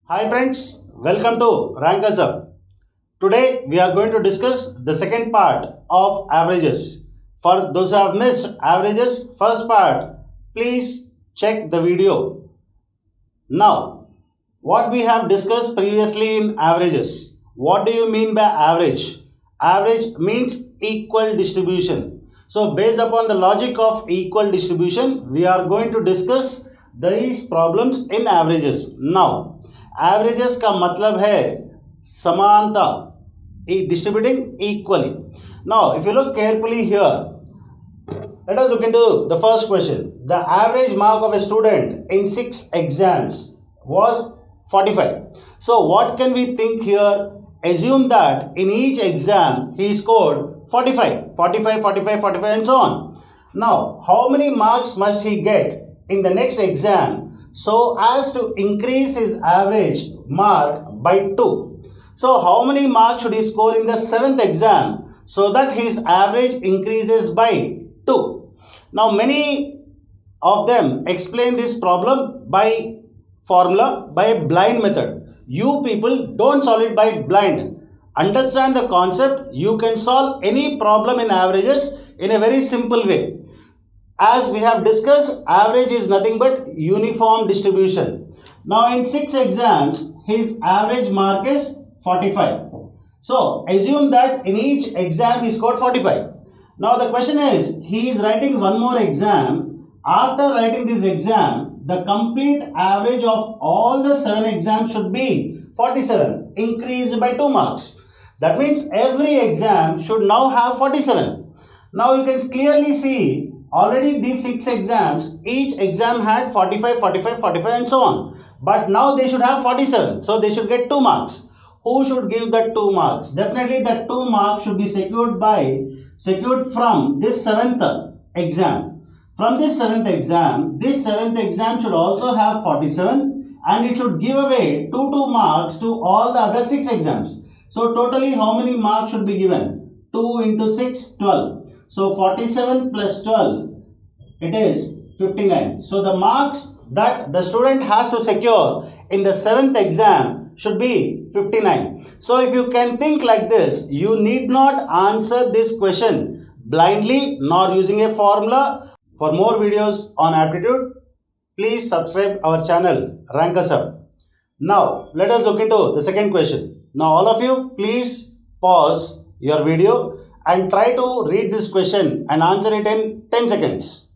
Hi friends, welcome to Rankers Up. Today we are going to discuss the second part of averages. For those who have missed averages first part, please check the video. Now, what we have discussed previously in averages. What do you mean by average? Average means equal distribution. So based upon the logic of equal distribution, we are going to discuss these problems in averages. Now, averages का मतलब है समानता, distributing equally. Now, if you look carefully here, let us look into the first question. The average mark of a student in 6 exams was 45. So, what can we think here? Assume that in each exam he scored 45, 45, 45, 45 and so on. Now, how many marks must he get in the next exam so as to increase his average mark by 2? So how many marks should he score in the 7th exam so that his average increases by 2? Now many of them explain this problem by formula, by blind method. You people don't solve it by blind. Understand the concept. You can solve any problem in averages in a very simple way. As we have discussed, average is nothing but uniform distribution. Now in 6 exams, his average mark is 45. So assume that in each exam he scored 45. Now the question is, he is writing one more exam. After writing this exam, the complete average of all the 7 exams should be 47, increased by 2 marks. That means every exam should now have 47. Now you can clearly see already these 6 exams, each exam had 45, 45, 45 and so on. But now they should have 47. So they should get 2 marks. Who should give that 2 marks? Definitely that 2 marks should be secured from this 7th exam. From this 7th exam should also have 47 and it should give away 2 marks to all the other 6 exams. So totally how many marks should be given? 2 into 6, 12. So 47 plus 12, it is 59. So the marks that the student has to secure in the 7th exam should be 59. So if you can think like this, you need not answer this question blindly nor using a formula. For more videos on aptitude, please subscribe our channel Rankers Up. Now let us look into the second question. Now all of you please pause your video and try to read this question and answer it in 10 seconds.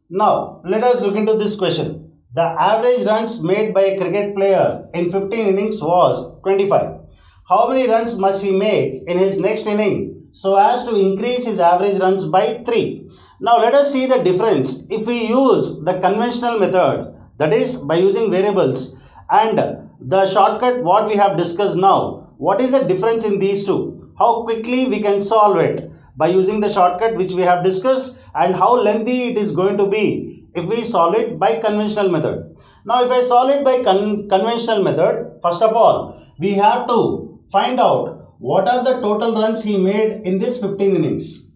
Now, let us look into this question. The average runs made by a cricket player in 15 innings was 25. How many runs must he make in his next inning so as to increase his average runs by 3? Now, let us see the difference if we use the conventional method, that is by using variables, and the shortcut what we have discussed now. What is the difference in these two? How quickly we can solve it by using the shortcut which we have discussed, and how lengthy it is going to be if we solve it by conventional method. Now if I solve it by conventional method, first of all we have to find out what are the total runs he made in this 15 innings.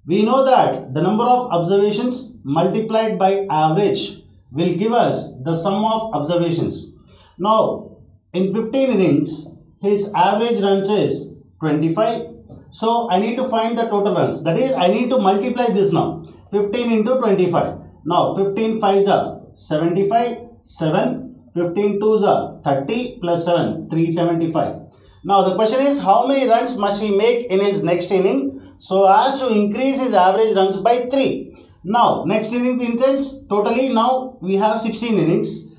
We know that the number of observations multiplied by average will give us the sum of observations. Now in 15 innings his average runs is 25. So I need to find the total runs. That is, I need to multiply this now. 15 into 25. Now 15 5s are 75, 7, 15 2s are 30 plus 7, 375. Now the question is, how many runs must he make in his next inning so as to increase his average runs by 3? Now next innings instance, totally now we have 16 innings.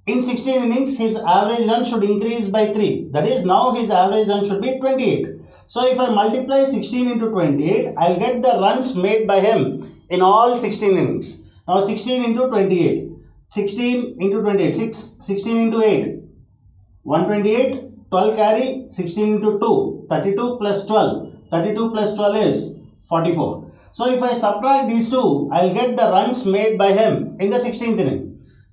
In 16 innings, his average run should increase by 3. That is, now his average run should be 28. So if I multiply 16 into 28, I'll get the runs made by him in all 16 innings. Now 16 into 28. 16 into 28. 16 into 8. 128. 12 carry. 16 into 2. 32 plus 12. 32 plus 12 is 44. So if I subtract these two, I'll get the runs made by him in the 16th inning.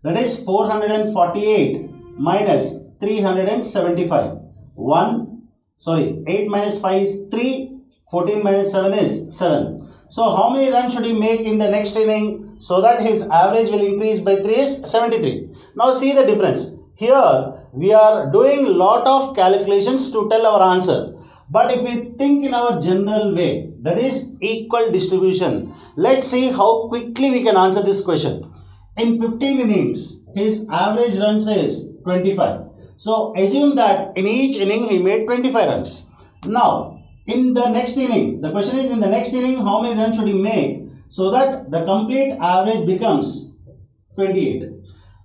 That is 448 minus 375. 8 minus 5 is 3. 14 minus 7 is 7. So how many runs should he make in the next inning so that his average will increase by 3 is 73. Now see the difference. Here we are doing lot of calculations to tell our answer. But if we think in our general way, that is equal distribution, let's see how quickly we can answer this question. In 15 innings, his average runs is 25. So assume that in each inning he made 25 runs. Now, in the next inning, the question is in the next inning how many runs should he make so that the complete average becomes 28.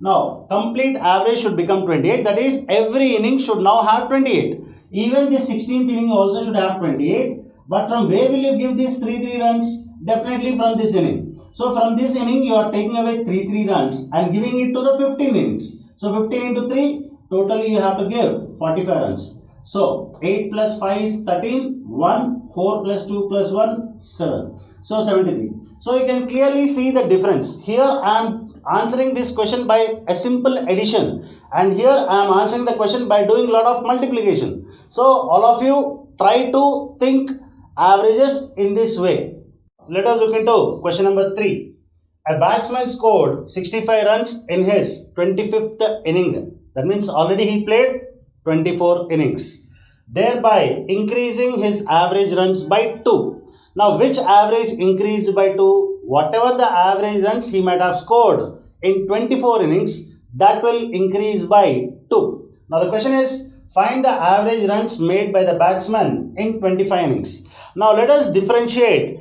Now, complete average should become 28. That is, every inning should now have 28. Even the 16th inning also should have 28. But from where will you give these 3 runs? Definitely from this inning. So, from this inning, you are taking away 3 runs and giving it to the 15 innings. So, 15 into 3, totally you have to give 45 runs. So, 8 plus 5 is 13, 1, 4 plus 2 plus 1, 7. So, 73. So, you can clearly see the difference. Here, I am answering this question by a simple addition, and here I am answering the question by doing a lot of multiplication. So all of you try to think averages in this way. Let us look into question number 3. A batsman scored 65 runs in his 25th inning. That means already he played 24 innings, thereby increasing his average runs by 2. Now, which average increased by 2? Whatever the average runs he might have scored in 24 innings, that will increase by 2. Now, the question is, find the average runs made by the batsman in 25 innings. Now, let us differentiate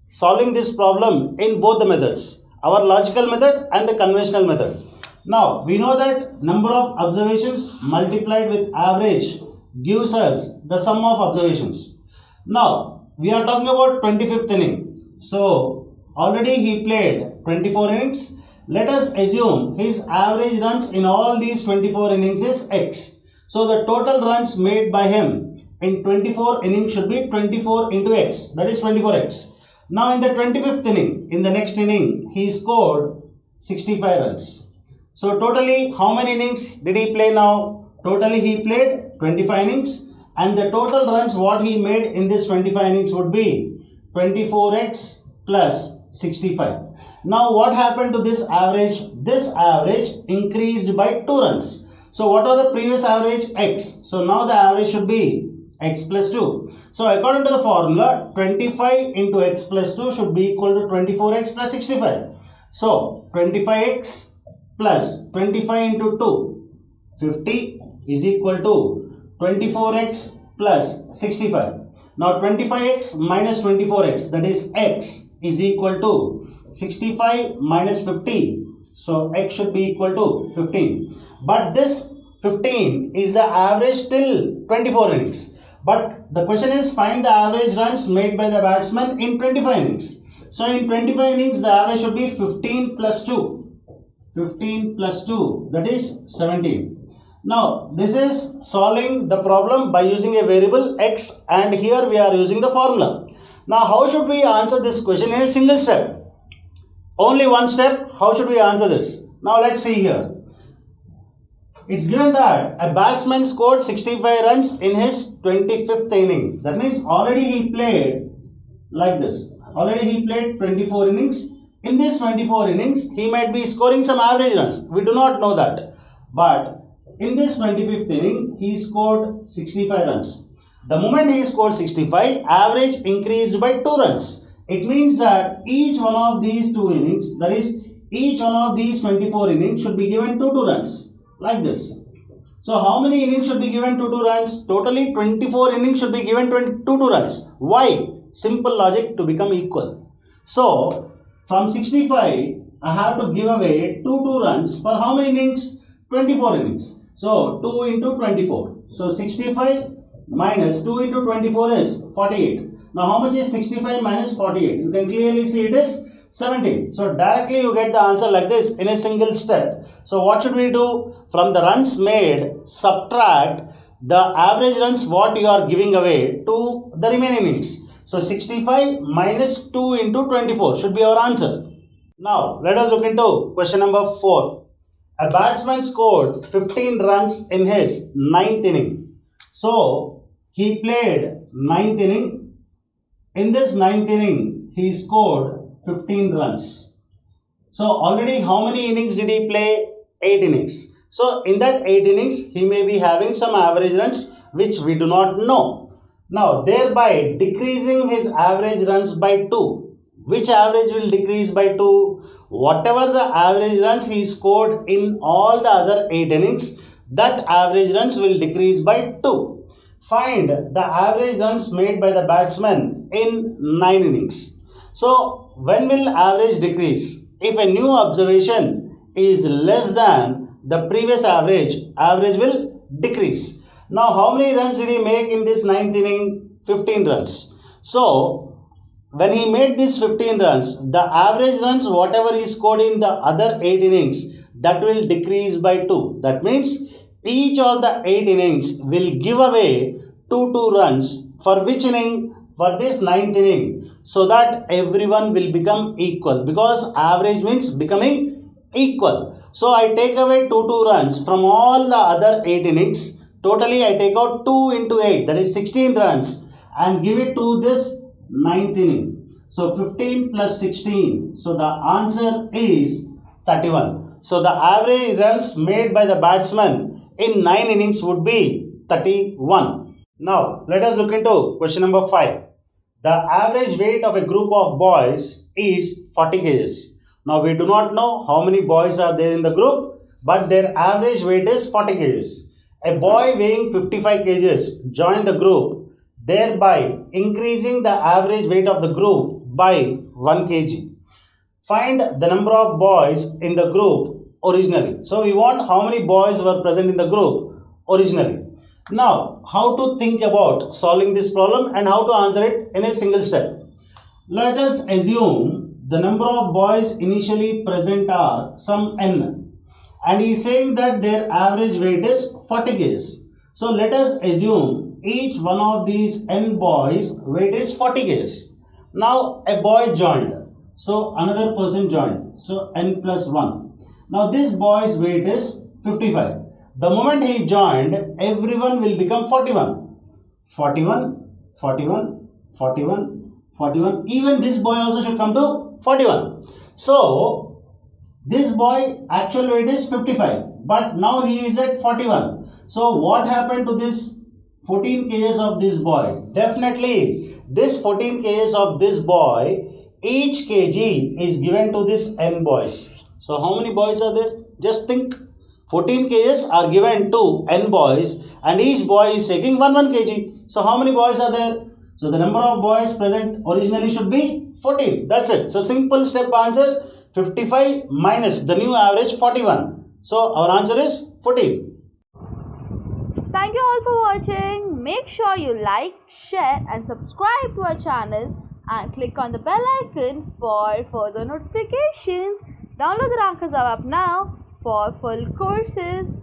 solving this problem in both the methods, our logical method and the conventional method. Now, we know that number of observations multiplied with average gives us the sum of observations. Now, we are talking about 25th inning. So, already he played 24 innings. Let us assume his average runs in all these 24 innings is X. So, the total runs made by him in 24 innings should be 24 into X. That is 24X. Now, in the 25th inning, in the next inning, he scored 65 runs. So, totally how many innings did he play now? Totally he played 25 innings. And the total runs what he made in this 25 innings would be 24x plus 65. Now what happened to this average? This average increased by 2 runs. So what was the previous average? X. So now the average should be x plus 2. So according to the formula, 25 into x plus 2 should be equal to 24x plus 65. So 25x plus 25 into 2, 50 is equal to 24x plus 65. Now 25x minus 24x, that is x, is equal to 65 minus 50. So x should be equal to 15. But this 15 is the average till 24 innings. But the question is, find the average runs made by the batsman in 25 innings. So in 25 innings, the average should be 15 plus 2. 15 plus 2, that is 17. Now, this is solving the problem by using a variable x, and here we are using the formula. Now, how should we answer this question in a single step? Only one step. How should we answer this? Now, let's see here. It's given that a batsman scored 65 runs in his 25th inning. That means already he played like this. Already he played 24 innings. In this 24 innings, he might be scoring some average runs. We do not know that. But in this 25th inning, he scored 65 runs. The moment he scored 65, average increased by 2 runs. It means that each one of these 2 innings, that is, each one of these 24 innings should be given 2 runs. Like this. So, how many innings should be given 2 runs? Totally 24 innings should be given 2 runs. Why? Simple logic to become equal. So, from 65, I have to give away 2 runs for how many innings? 24 innings. So, 2 into 24. So, 65 minus 2 into 24 is 48. Now, how much is 65 minus 48? You can clearly see it is 17. So, directly you get the answer like this in a single step. So, what should we do? From the runs made, subtract the average runs what you are giving away to the remaining innings. So, 65 minus 2 into 24 should be our answer. Now, let us look into question number 4. A batsman scored 15 runs in his 9th inning. So, he played 9th inning. In this 9th inning, he scored 15 runs. So, already how many innings did he play? 8 innings. So in that 8 innings, he may be having some average runs which we do not know. Now, thereby decreasing his average runs by 2. Which average will decrease by 2? Whatever the average runs he scored in all the other 8 innings, that average runs will decrease by 2. Find the average runs made by the batsman in 9 innings. So, when will average decrease? If a new observation is less than the previous average, average will decrease. Now, how many runs did he make in this 9th inning? 15 runs. So, when he made these 15 runs, the average runs, whatever he scored in the other 8 innings, that will decrease by 2. That means, each of the 8 innings will give away 2 runs. For which inning? For this 9th inning. So that everyone will become equal. Because average means becoming equal. So I take away 2 runs from all the other 8 innings. Totally I take out 2 into 8. That is 16 runs. And give it to this 9th inning. So 15 plus 16. So the answer is 31. So the average runs made by the batsman in 9 innings would be 31. Now, let us look into question number 5. The average weight of a group of boys is 40 kgs. Now, we do not know how many boys are there in the group, but their average weight is 40 kgs. A boy weighing 55 kgs joined the group, thereby increasing the average weight of the group by 1 kg. Find the number of boys in the group originally. So we want how many boys were present in the group originally. Now, how to think about solving this problem and how to answer it in a single step. Let us assume the number of boys initially present are some n, and he is saying that their average weight is 40 kgs. So let us assume each one of these n boys weight is 40 kgs. Now a boy joined, so another person joined, so n plus 1. Now this boy's weight is 55. The moment he joined, everyone will become 41. 41, 41, 41, 41. Even this boy also should come to 41. So this boy actual weight is 55, but now he is at 41. So what happened to this 14 kgs of this boy? Definitely this 14 kgs of this boy, each kg is given to this n boys. So how many boys are there? Just think. 14 kgs are given to n boys and each boy is taking 1 kg. So how many boys are there? So the number of boys present originally should be 14. That's it. So simple step answer, 55 minus the new average 41. So our answer is 14. Thank you all for watching. Make sure you like, share and subscribe to our channel and click on the bell icon for further notifications. Download the Rankas app now for full courses.